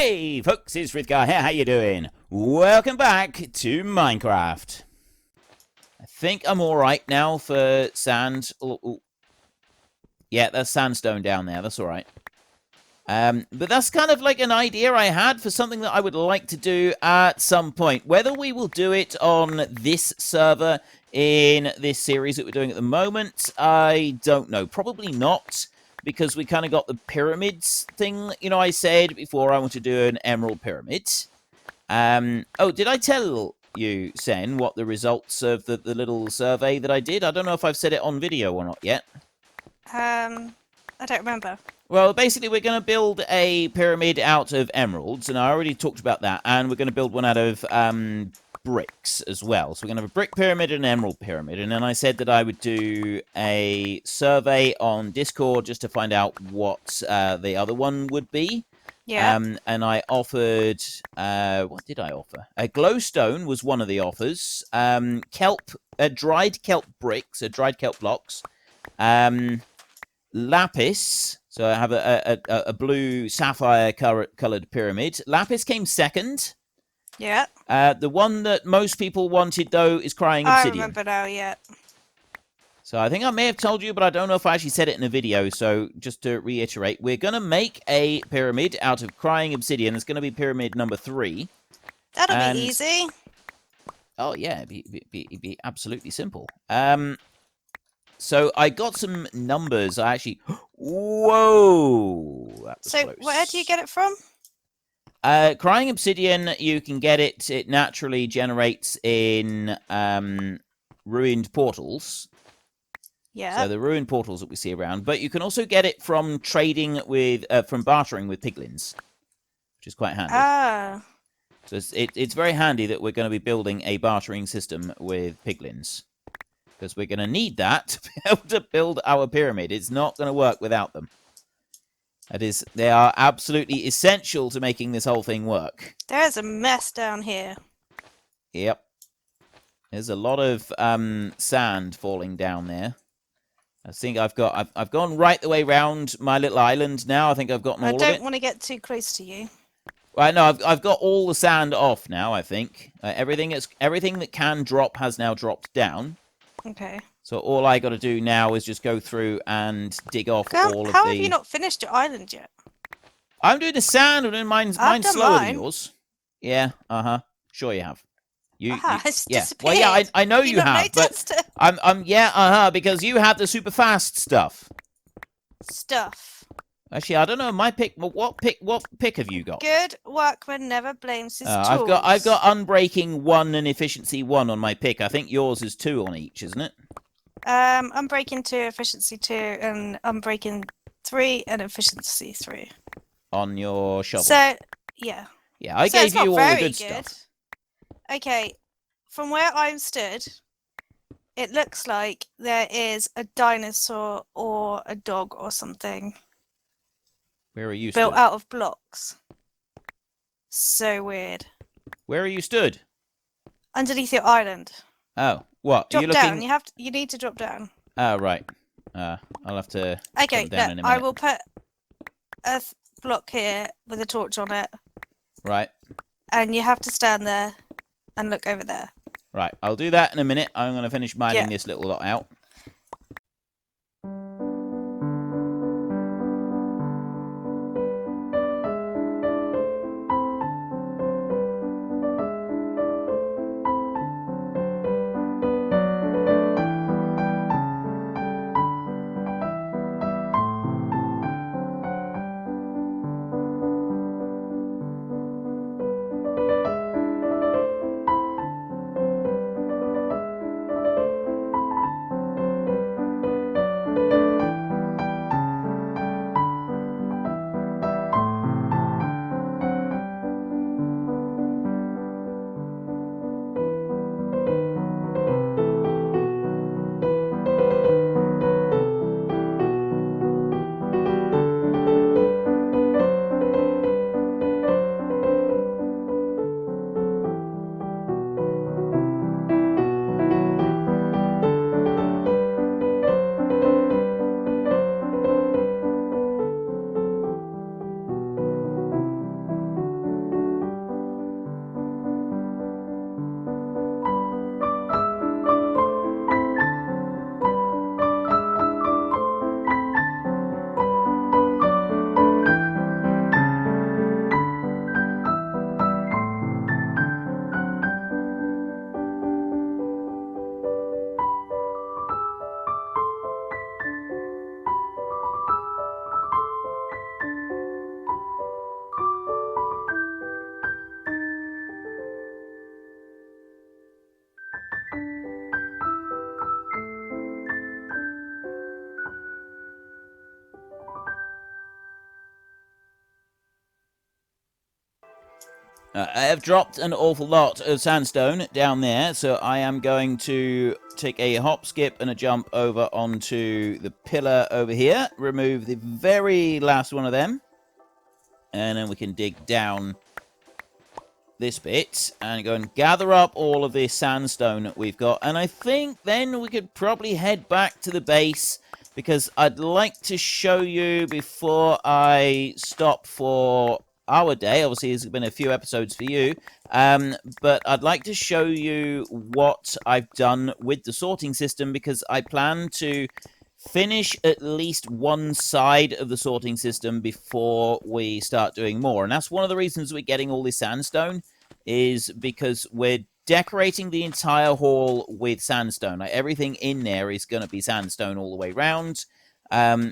Hey folks, it's Frithgar here, how you doing? Welcome back to Minecraft. I think I'm alright now for sand. Ooh. Yeah, there's sandstone down there, that's alright. But that's kind of like an idea I had for something that I would like to do at some point. Whether we will do it on this server in this series that we're doing at the moment, I don't know. Probably not, because we kind of got the pyramids thing. You know, I said before I want to do an emerald pyramid. Oh, did I tell you, Sen, what the results of the little survey that I did? I don't know if I've said it on video or not yet. I don't remember. Well, basically, we're going to build a pyramid out of emeralds, and I already talked about that, and we're going to build one out of bricks as well. So we're going to have a brick pyramid and an emerald pyramid, and then I said that I would do a survey on Discord just to find out what the other one would be. Yeah. And I offered, what did I offer? A glowstone was one of the offers. Dried kelp bricks, dried kelp blocks. Lapis, so I have a blue sapphire colored pyramid. Lapis came second. Yeah. The one that most people wanted, though, is crying obsidian. I remember now, yeah. So I think I may have told you, but I don't know if I actually said it in a video. So just to reiterate, we're going to make a pyramid out of crying obsidian. It's going to be pyramid number 3. That'll be easy. Oh, yeah, it'd be absolutely simple. So I got some numbers. I actually... Whoa! That was So close. where do you get it from? Crying obsidian, you can get it. It naturally generates in ruined portals. Yeah. So the ruined portals that we see around. But you can also get it from trading with... from bartering with piglins, which is quite handy. Ah. So it's very handy that we're going to be building a bartering system with piglins. Because we're going to need that to be able to build our pyramid. It's not going to work without them. They are absolutely essential to making this whole thing work. There's a mess down here. Yep. There's a lot of sand falling down there. I think I've gone right the way around my little island now. I think I've gotten all of it. I don't want to get too close to you. Right, no, I've got all the sand off now, I think. Everything that can drop has now dropped down. Okay. So all I got to do now is just go through and dig off all of the... How have you not finished your island yet? I'm doing the sand, and mine's slower than yours. Yeah, sure you have. It's disappeared. Well, yeah, I know you have, but because you have the super fast stuff. Actually, I don't know my pick. What pick have you got? Good workman never blames his tools. I've got unbreaking 1 and efficiency 1 on my pick. I think yours is 2 on each, isn't it? Unbreaking 2, efficiency 2, and unbreaking 3 and efficiency 3 on your shovel. So yeah. Yeah, I gave you all the good stuff. Okay, from where I'm stood, it looks like there is a dinosaur or a dog or something. Where are you built stood? Out of blocks. So weird. Where are you stood? Underneath your island. Oh, what? Drop down. You need to drop down. Oh, right. I'll have to. Okay, down in a minute. I will put a block here with a torch on it. Right. And you have to stand there and look over there. Right. I'll do that in a minute. I'm going to finish mining this little lot out. I have dropped an awful lot of sandstone down there, so I am going to take a hop, skip, and a jump over onto the pillar over here, remove the very last one of them, and then we can dig down this bit and go and gather up all of this sandstone that we've got. And I think then we could probably head back to the base, because I'd like to show you before I stop for our day. Obviously, there's been a few episodes for you, but I'd like to show you what I've done with the sorting system, because I plan to finish at least one side of the sorting system before we start doing more. And that's one of the reasons we're getting all this sandstone, is because we're decorating the entire hall with sandstone. Like, everything in there is going to be sandstone all the way around,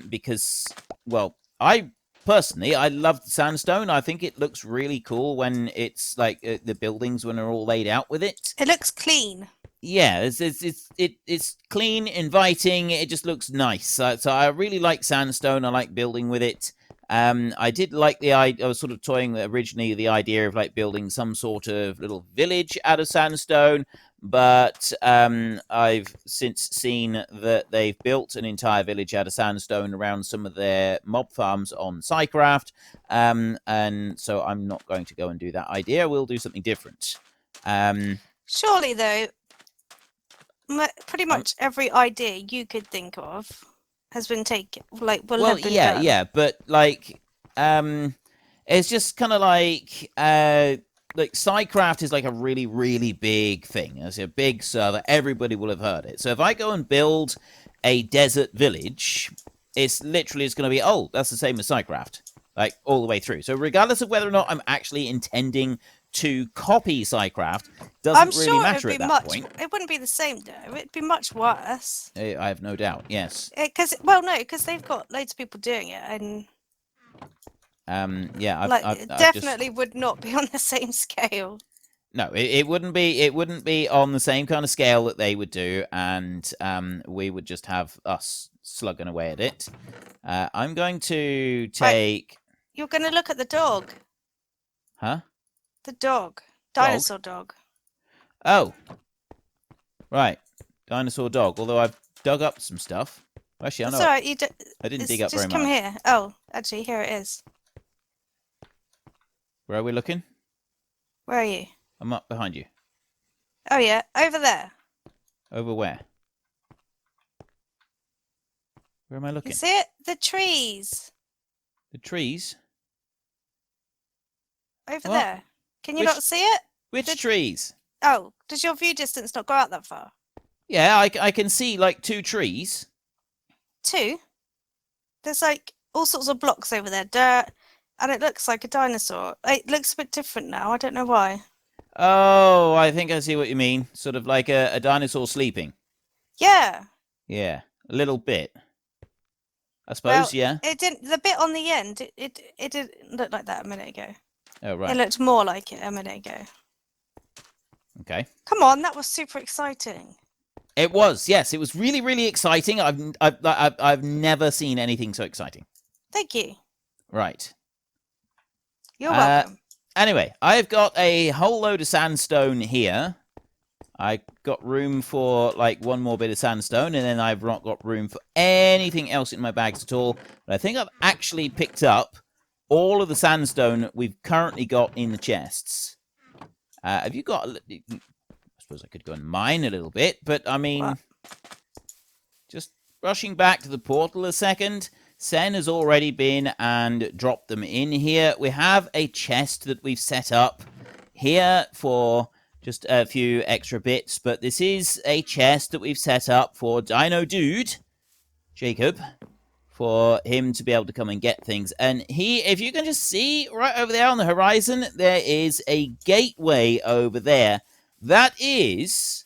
because, well, I love the sandstone. I think it looks really cool when it's like the buildings when they're all laid out with it. It looks clean. Yeah, it's clean, inviting. It just looks nice. So I really like sandstone. I like building with it. I did like the idea. I was sort of toying originally the idea of like building some sort of little village out of sandstone, but I've since seen that they've built an entire village out of sandstone around some of their mob farms on Psycraft, and so I'm not going to go and do that idea. We'll do something different. Surely, though, pretty much every idea you could think of has been taken. Like, have been done. Yeah, but like, it's just kind of like Psycraft is like a really, really big thing. It's a big server. Everybody will have heard it. So if I go and build a desert village, it's literally going to be, oh, that's the same as Psycraft, like all the way through. So regardless of whether or not I'm actually intending to copy Psycraft, doesn't really matter at that point. It wouldn't be the same, though. It'd be much worse. I have no doubt. Yes. Because they've got loads of people doing it, and yeah, it definitely would not be on the same scale. No, it wouldn't be. It wouldn't be on the same kind of scale that they would do, and we would just have us slugging away at it. I'm going to take. You're going to look at the dog. Huh? The dog. Dinosaur dog. Oh. Right. Dinosaur dog. Although I've dug up some stuff. Actually, I know. Sorry, I didn't dig up very much. Just come here. Oh, actually, here it is. Where are we looking? Where are you? I'm up behind you. Oh, yeah. Over there. Over where? Where am I looking? You see it? The trees. The trees? Over there. Can you not see it? Which trees? Oh, does your view distance not go out that far? Yeah, I can see like 2 trees. 2? There's like all sorts of blocks over there, dirt, and it looks like a dinosaur. It looks a bit different now. I don't know why. Oh, I think I see what you mean. Sort of like a dinosaur sleeping. Yeah. Yeah, a little bit. I suppose, yeah. It didn't. The bit on the end, it didn't look like that a minute ago. Oh, right. It looked more like it a minute ago. Okay. Come on, that was super exciting. It was, yes. It was really, really exciting. I've never seen anything so exciting. Thank you. Right. You're welcome. Anyway, I've got a whole load of sandstone here. I got room for like one more bit of sandstone, and then I've not got room for anything else in my bags at all. But I think I've actually picked up all of the sandstone we've currently got in the chests. Have you got... I suppose I could go and mine a little bit, but I mean... Just rushing back to the portal a second. Sen has already been and dropped them in here. We have a chest that we've set up here for just a few extra bits, but this is a chest that we've set up for Dino Dude, Jacob, for him to be able to come and get things. And if you can just see right over there on the horizon, there is a gateway over there. That is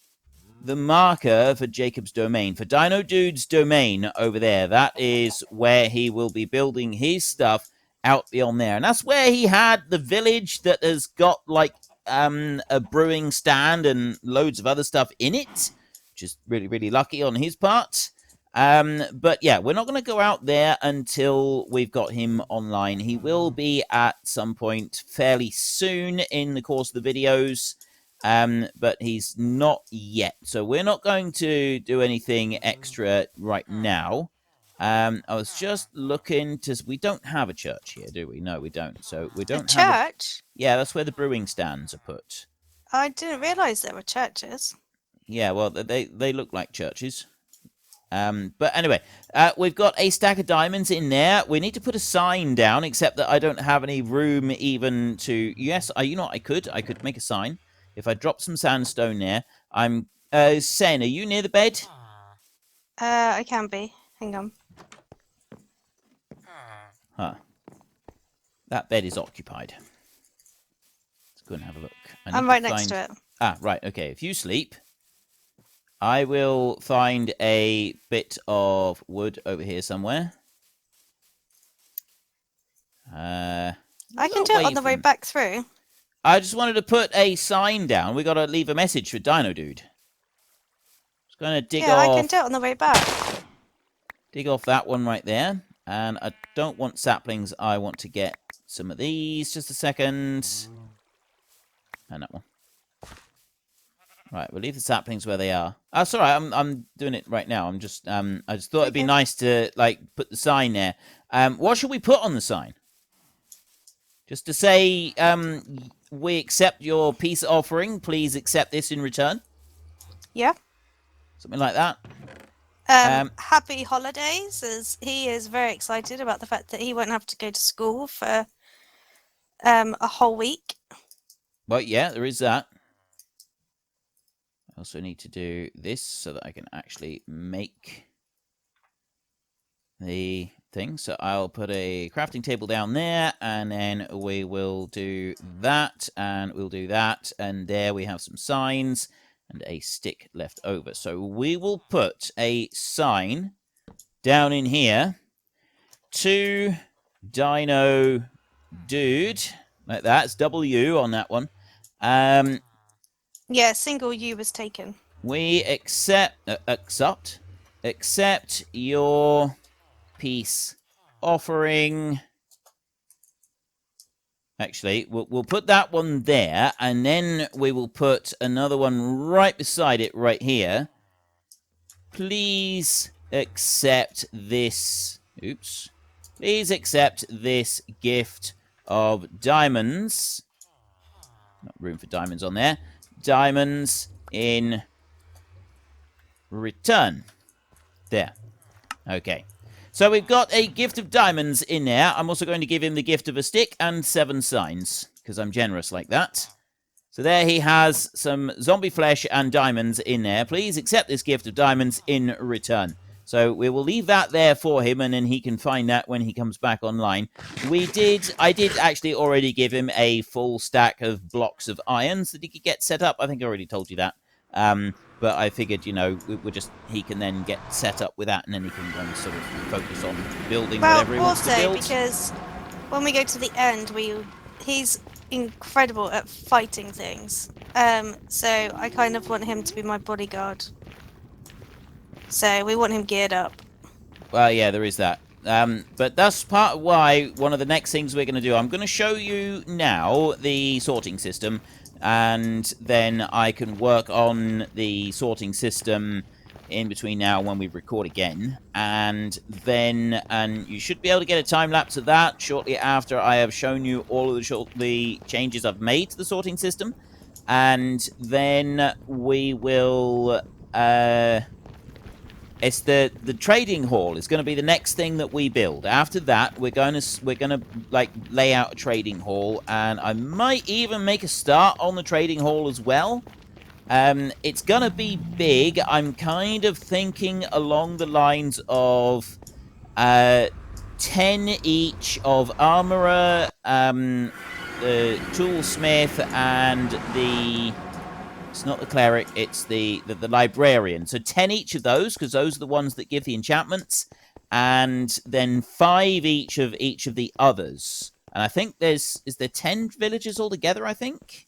the marker for Jacob's domain, for Dino Dude's domain over there. That is where he will be building his stuff out beyond there. And that's where he had the village that has got like a brewing stand and loads of other stuff in it, which is really, really lucky on his part. But yeah, we're not going to go out there until we've got him online. He will be at some point fairly soon in the course of the videos, but he's not yet. So we're not going to do anything extra right now. I was just looking to... We don't have a church here, do we? No, we don't. So we don't have a... church? Yeah, that's where the brewing stands are put. I didn't realise there were churches. Yeah, well, they look like churches. But anyway, we've got a stack of diamonds in there. We need to put a sign down, except that I don't have any room even to... Yes, you know what, I could make a sign. If I drop some sandstone there. I'm... Sen, are you near the bed? I can be. Hang on. Huh. That bed is occupied. Let's go and have a look. I'm right next to it. Ah, right, okay. If you sleep... I will find a bit of wood over here somewhere. I can do it on the way back through. I just wanted to put a sign down. We got to leave a message for Dino Dude. Just going to dig off. Yeah, I can do it on the way back. Dig off that one right there. And I don't want saplings. I want to get some of these. Just a second. And that one. Right, we'll leave the saplings where they are. Oh, sorry, I'm doing it right now. I just thought it'd be nice to like put the sign there. What should we put on the sign? Just to say, we accept your peace offering. Please accept this in return. Yeah. Something like that. Happy holidays, as he is very excited about the fact that he won't have to go to school for a whole week. Well, yeah, there is that. I also need to do this so that I can actually make the thing. So I'll put a crafting table down there, and then we will do that, and we'll do that, and there we have some signs and a stick left over. So we will put a sign down in here to Dino Dude, like that. It's W on that one. Yeah, single U was taken. We accept your peace offering. Actually, we'll put that one there, and then we will put another one right beside it right here. Please accept this... Oops. Please accept this gift of diamonds. Not room for diamonds on there. Diamonds in return. There. Okay. So we've got a gift of diamonds in there. I'm also going to give him the gift of a stick and 7 signs, because I'm generous like that. So there he has some zombie flesh and diamonds in there. Please accept this gift of diamonds in return. So we will leave that there for him, and then he can find that when he comes back online. I did actually already give him a full stack of blocks of iron so that he could get set up. I think I already told you that. But I figured, you know, he can then get set up with that, and then he can then sort of focus on building whatever he wants to build. Also, because when we go to the end, he's incredible at fighting things. So I kind of want him to be my bodyguard. So we want him geared up. Well, yeah, there is that. But that's part of why one of the next things we're going to do. I'm going to show you now the sorting system, and then I can work on the sorting system in between now and when we record again. And you should be able to get a time lapse of that shortly after I have shown you all of the changes I've made to the sorting system. And then we will... It's the trading hall is going to be the next thing that we build. After that, we're gonna like lay out a trading hall, and I might even make a start on the trading hall as well. It's gonna be big. I'm kind of thinking along the lines of 10 each of armorer, the toolsmith, and the... It's not the cleric, it's the librarian. So 10 each of those, because those are the ones that give the enchantments. And then 5 each of the others. And I think is there 10 villagers altogether, I think?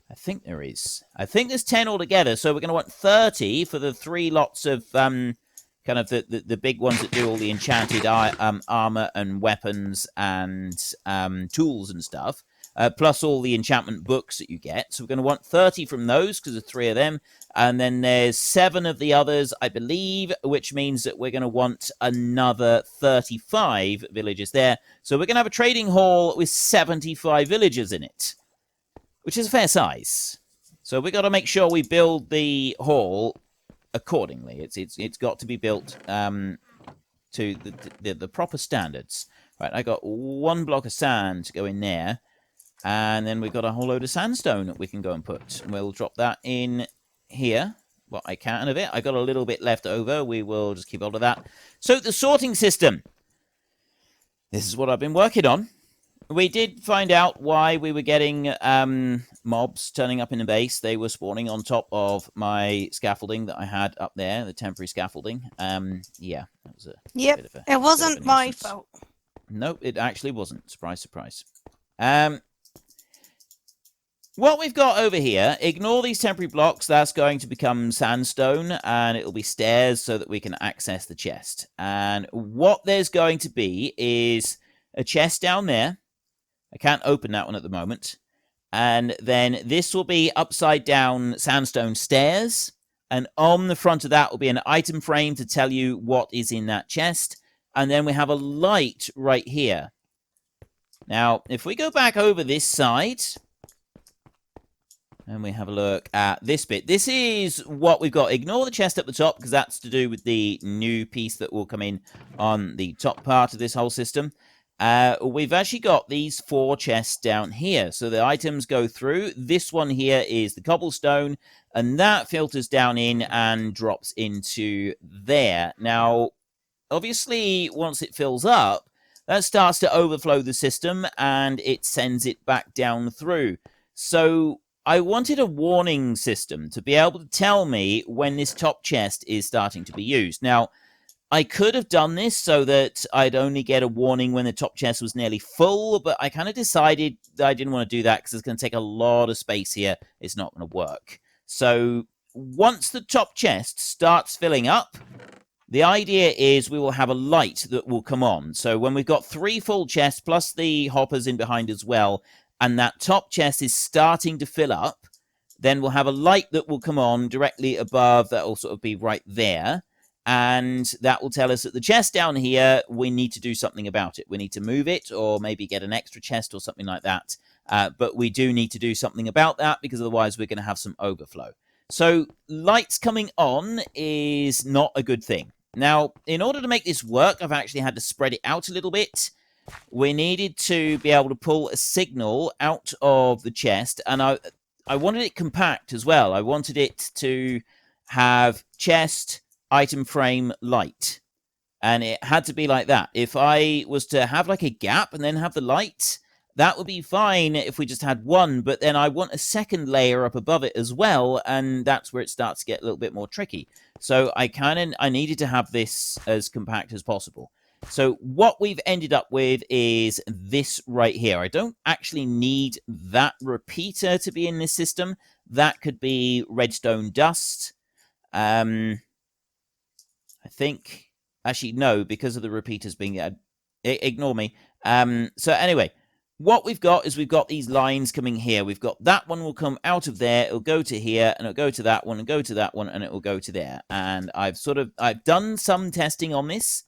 I think there is. I think there's 10 altogether, so we're going to want 30 for the 3 lots of kind kind of the big ones that do all the enchanted armor and weapons and tools and stuff, plus all the enchantment books that you get. So we're going to want 30 from those because there's 3 of them. And then there's 7 of the others, I believe, which means that we're going to want another 35 villagers there. So we're going to have a trading hall with 75 villagers in it, which is a fair size. So we've got to make sure we build the hall accordingly. It's got to be built to the proper standards. Right, I got 1 block of sand to go in there, and then we've got a whole load of sandstone that we can go and put. And we'll drop that in here, what I can of it. I got a little bit left over. We will just keep hold of that. So the sorting system. This is what I've been working on. We did find out why we were getting mobs turning up in the base. They were spawning on top of my scaffolding that I had up there, the temporary scaffolding. Yeah, that was a bit of a... It wasn't my fault. Nope, it actually wasn't. Surprise, surprise. What we've got over here, ignore these temporary blocks. That's going to become sandstone, and it'll be stairs so that we can access the chest. And what there's going to be is a chest down there. I can't open that one at the moment. And then this will be upside down sandstone stairs. And on the front of that will be an item frame to tell you what is in that chest. And then we have a light right here. Now, if we go back over this side, and we have a look at this bit. This is what we've got. Ignore the chest at the top, because that's to do with the new piece that will come in on the top part of this whole system. We've actually got these 4 chests down here. So the items go through. This one here is the cobblestone, and that filters down in and drops into there. Now, obviously, once it fills up, that starts to overflow the system, and it sends it back down through. So I wanted a warning system to be able to tell me when this top chest is starting to be used. Now, I could have done this so that I'd only get a warning when the top chest was nearly full, but I kind of decided that I didn't want to do that because it's going to take a lot of space here. It's not going to work. So once the top chest starts filling up, the idea is we will have a light that will come on. So when we've got 3 full chests plus the hoppers in behind as well, and that top chest is starting to fill up, then we'll have a light that will come on directly above. That will sort of be right there. And that will tell us that the chest down here, we need to do something about it. We need to move it or maybe get an extra chest or something like that. But we do need to do something about that because otherwise we're going to have some overflow. So lights coming on is not a good thing. Now, in order to make this work, I've actually had to spread it out a little bit. We needed to be able to pull a signal out of the chest, and I wanted it compact as well. I wanted it to have chest, item frame, light, and it had to be like that. If I was to have like a gap and then have the light, that would be fine if we just had one, but then I want a second layer up above it as well, and that's where it starts to get a little bit more tricky. So I needed to have this as compact as possible. So what we've ended up with is this right here. I don't actually need that repeater to be in this system. That could be redstone dust. I think, actually, no, because of the repeaters being... ignore me. So anyway, what we've got is we've got these lines coming here. We've got that one will come out of there. It'll go to here, and it'll go to that one, and go to that one, and it will go to there. And I've done some testing on this.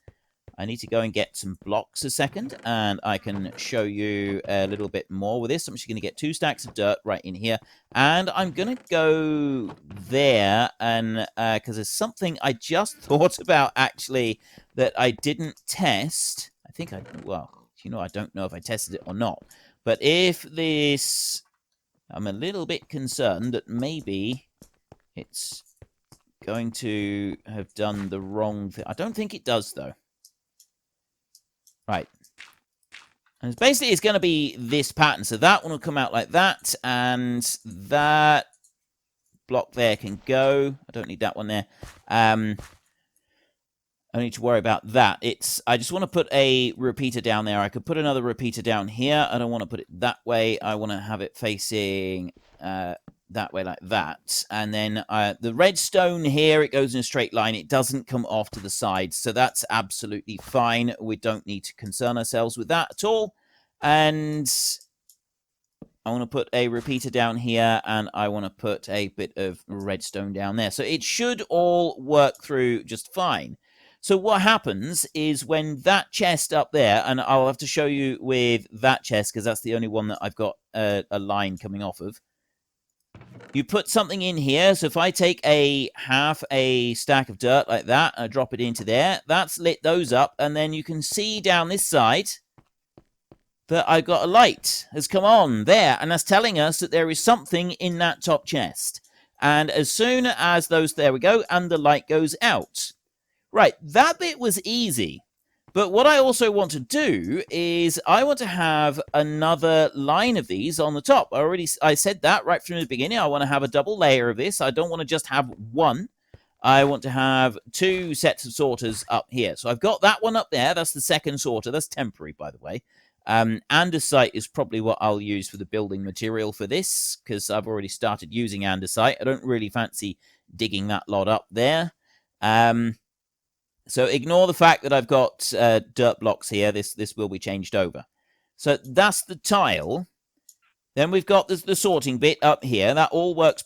I need to go and get some blocks a second, and I can show you a little bit more with this. I'm just going to get 2 stacks of dirt right in here, and I'm going to go there, and because there's something I just thought about, actually, that I didn't test. I think well, I don't know if I tested it or not, but if this, I'm a little bit concerned that maybe it's going to have done the wrong thing. I don't think it does, though. Right. And basically, it's going to be this pattern. So that one will come out like that, and that block there can go. I don't need that one there. I don't need to worry about that. I just want to put a repeater down there. I could put another repeater down here. I don't want to put it that way. I want to have it facing that way like that. And then the redstone here, it goes in a straight line. It doesn't come off to the sides. So that's absolutely fine. We don't need to concern ourselves with that at all. And I want to put a repeater down here, and I want to put a bit of redstone down there. So it should all work through just fine. So what happens is when that chest up there, and I'll have to show you with that chest because that's the only one that I've got a line coming off of. You put something in here. So if I take half a stack of dirt like that and I drop it into there, that's lit those up. And then you can see down this side that I got a light has come on there. And that's telling us that there is something in that top chest. And as soon as those, there we go, and the light goes out. Right, that bit was easy. But what I also want to do is I want to have another line of these on the top. I said that right from the beginning. I want to have a double layer of this. I don't want to just have one. I want to have 2 sets of sorters up here. So I've got that one up there. That's the second sorter. That's temporary, by the way. Andesite is probably what I'll use for the building material for this, because I've already started using andesite. I don't really fancy digging that lot up there. So ignore the fact that I've got dirt blocks here. This will be changed over. So that's the tile. Then we've got the sorting bit up here. That all works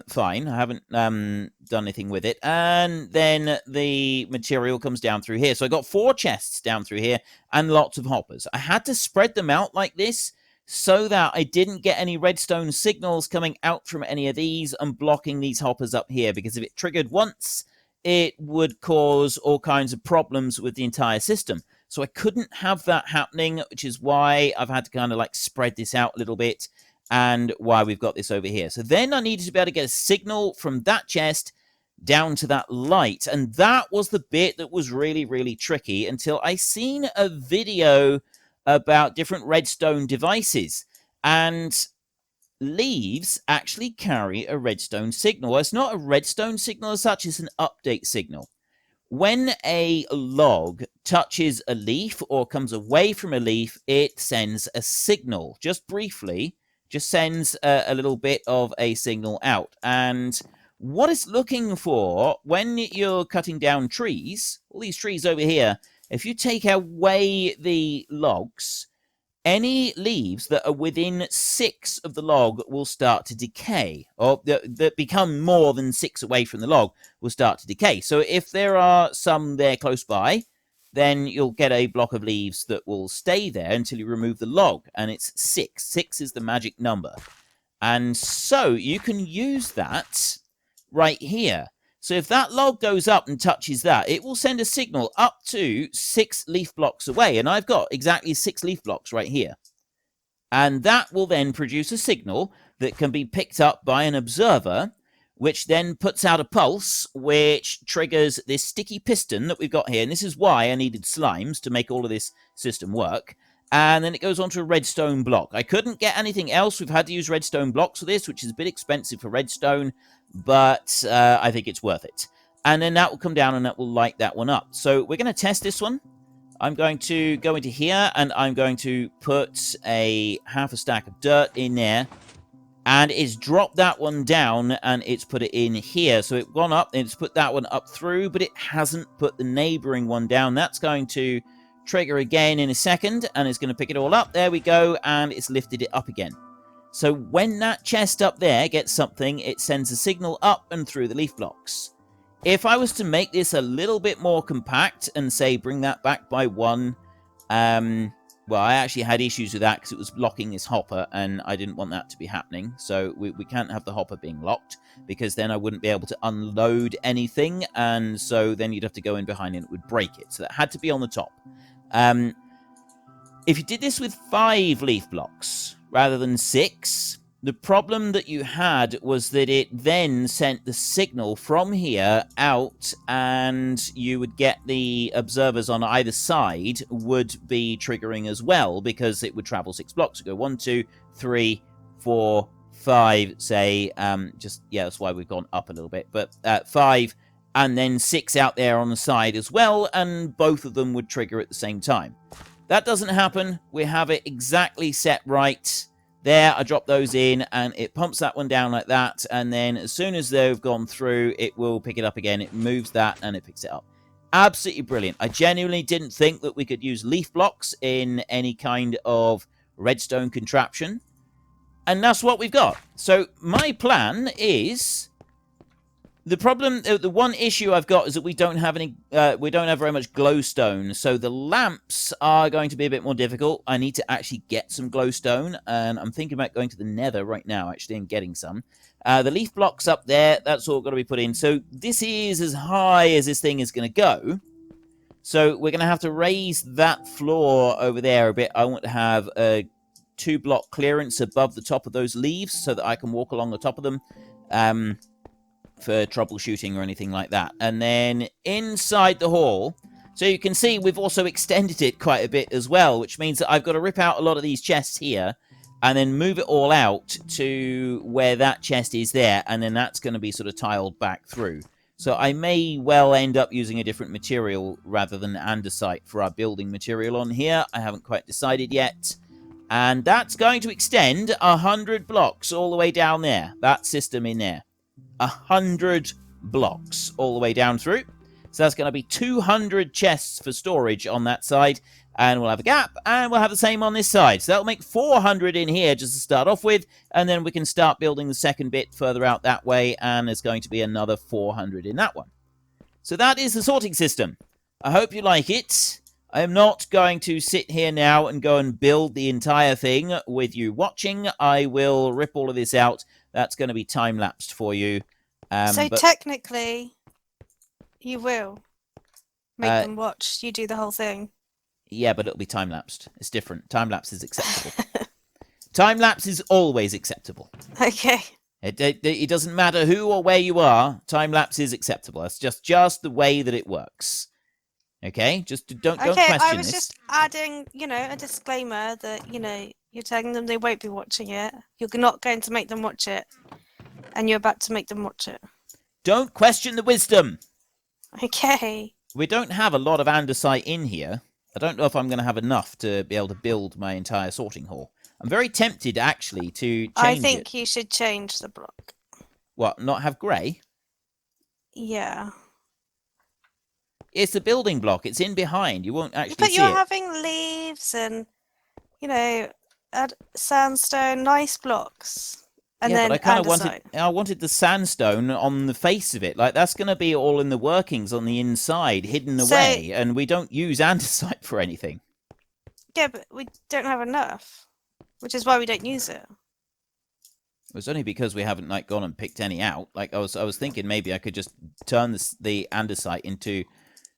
fine. I haven't done anything with it. And then the material comes down through here. So I got 4 chests down through here and lots of hoppers. I had to spread them out like this so that I didn't get any redstone signals coming out from any of these and blocking these hoppers up here. Because if it triggered once, it would cause all kinds of problems with the entire system. So I couldn't have that happening, which is why I've had to kind of like spread this out a little bit and why we've got this over here. So then I needed to be able to get a signal from that chest down to that light. And that was the bit that was really, really tricky until I seen a video about different redstone devices. And leaves actually carry a redstone signal. Well, it's not a redstone signal as such, it's an update signal. When a log touches a leaf or comes away from a leaf, it sends a signal. Just briefly, just sends a little bit of a signal out. And what it's looking for when you're cutting down trees, all these trees over here, if you take away the logs, any leaves that are within 6 of the log will start to decay, or that become more than 6 away from the log will start to decay. So if there are some there close by, then you'll get a block of leaves that will stay there until you remove the log, and it's 6. 6 is the magic number. And so you can use that right here. So if that log goes up and touches that, it will send a signal up to 6 leaf blocks away. And I've got exactly 6 leaf blocks right here. And that will then produce a signal that can be picked up by an observer, which then puts out a pulse, which triggers this sticky piston that we've got here. And this is why I needed slimes to make all of this system work. And then it goes onto a redstone block. I couldn't get anything else. We've had to use redstone blocks for this, which is a bit expensive for redstone, but I think it's worth it. And then that will come down and that will light that one up. So we're going to test this one. I'm going to go into here and I'm going to put half a stack of dirt in there. And it's dropped that one down and it's put it in here. So it's gone up and it's put that one up through, but it hasn't put the neighboring one down. That's going to trigger again in a second and it's going to pick it all up. There we go. And it's lifted it up again. So when that chest up there gets something, it sends a signal up and through the leaf blocks. If I was to make this a little bit more compact and say bring that back by 1, well, I actually had issues with that because it was blocking this hopper and I didn't want that to be happening. So we can't have the hopper being locked because then I wouldn't be able to unload anything. And so then you'd have to go in behind and it would break it. So that had to be on the top. If you did this with 5 leaf blocks rather than 6, the problem that you had was that it then sent the signal from here out and you would get the observers on either side would be triggering as well because it would travel 6 blocks. So go 1, 2, 3, 4, 5, say, that's why we've gone up a little bit, but 5 and then 6 out there on the side as well, and both of them would trigger at the same time. That doesn't happen. We have it exactly set right. There, I drop those in, and it pumps that one down like that, and then as soon as they've gone through, it will pick it up again. It moves that, and it picks it up. Absolutely brilliant. I genuinely didn't think that we could use leaf blocks in any kind of redstone contraption, and that's what we've got. So my plan is... The problem, the one issue I've got is that we don't have very much glowstone, so the lamps are going to be a bit more difficult. I need to actually get some glowstone, and I'm thinking about going to the nether right now, actually, and getting some. The leaf blocks up there, that's all got to be put in. So this is as high as this thing is going to go. So we're going to have to raise that floor over there a bit. I want to have a 2-block clearance above the top of those leaves so that I can walk along the top of them. For troubleshooting or anything like that. And then inside the hall, so you can see we've also extended it quite a bit as well, which means that I've got to rip out a lot of these chests here and then move it all out to where that chest is there, and then that's going to be sort of tiled back through. So I may well end up using a different material rather than andesite for our building material on here. I haven't quite decided yet. And that's going to extend 100 blocks all the way down there, that system in there. 100 blocks all the way down through. So that's going to be 200 chests for storage on that side. And we'll have a gap, and we'll have the same on this side. So that'll make 400 in here just to start off with. And then we can start building the second bit further out that way. And there's going to be another 400 in that one. So that is the sorting system. I hope you like it. I am not going to sit here now and go and build the entire thing with you watching. I will rip all of this out. That's going to be time-lapsed for you. So but technically, you will make them watch. You do the whole thing. Yeah, but it'll be time-lapsed. It's different. Time-lapse is acceptable. Time-lapse is always acceptable. Okay. It doesn't matter who or where you are. Time-lapse is acceptable. It's just the way that it works. Okay? Just don't question this. Okay, I was just adding, a disclaimer that, you're telling them they won't be watching it. You're not going to make them watch it. And you're about to make them watch it. Don't question the wisdom. Okay. We don't have a lot of andesite in here. I don't know if I'm going to have enough to be able to build my entire sorting hall. I'm very tempted, actually, to change it. I think you should change the block. What, not have grey? Yeah. It's the building block. It's in behind. You won't actually see it. But you're having leaves and, sandstone, nice blocks. And yeah, then but I wanted the sandstone on the face of it. Like, that's going to be all in the workings on the inside, hidden away. And we don't use andesite for anything. Yeah, but we don't have enough. Which is why we don't use it. It was only because we haven't gone and picked any out. Like I was thinking maybe I could just turn the andesite into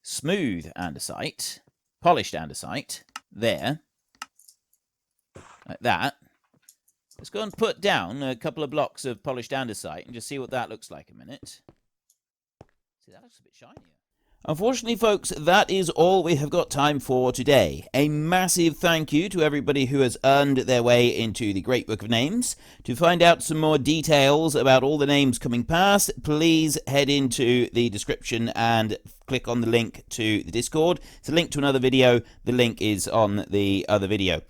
smooth andesite, polished andesite, there, like that. Let's go and put down a couple of blocks of polished andesite and just see what that looks like a minute. See, that looks a bit shinier. Unfortunately, folks, that is all we have got time for today. A massive thank you to everybody who has earned their way into the Great Book of Names. To find out some more details about all the names coming past, please head into the description and click on the link to the Discord. It's a link to another video. The link is on the other video.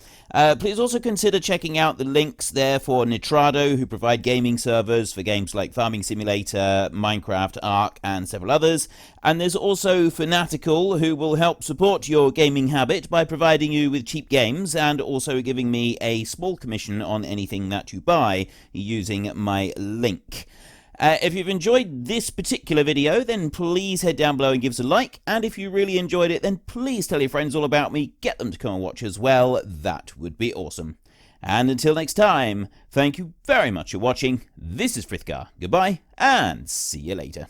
Please also consider checking out the links there for Nitrado, who provide gaming servers for games like Farming Simulator, Minecraft, Ark, and several others. And there's also Fanatical, who will help support your gaming habit by providing you with cheap games and also giving me a small commission on anything that you buy using my link. If you've enjoyed this particular video, then please head down below and give us a like. And if you really enjoyed it, then please tell your friends all about me. Get them to come and watch as well. That would be awesome. And until next time, thank you very much for watching. This is Frithgar. Goodbye, and see you later.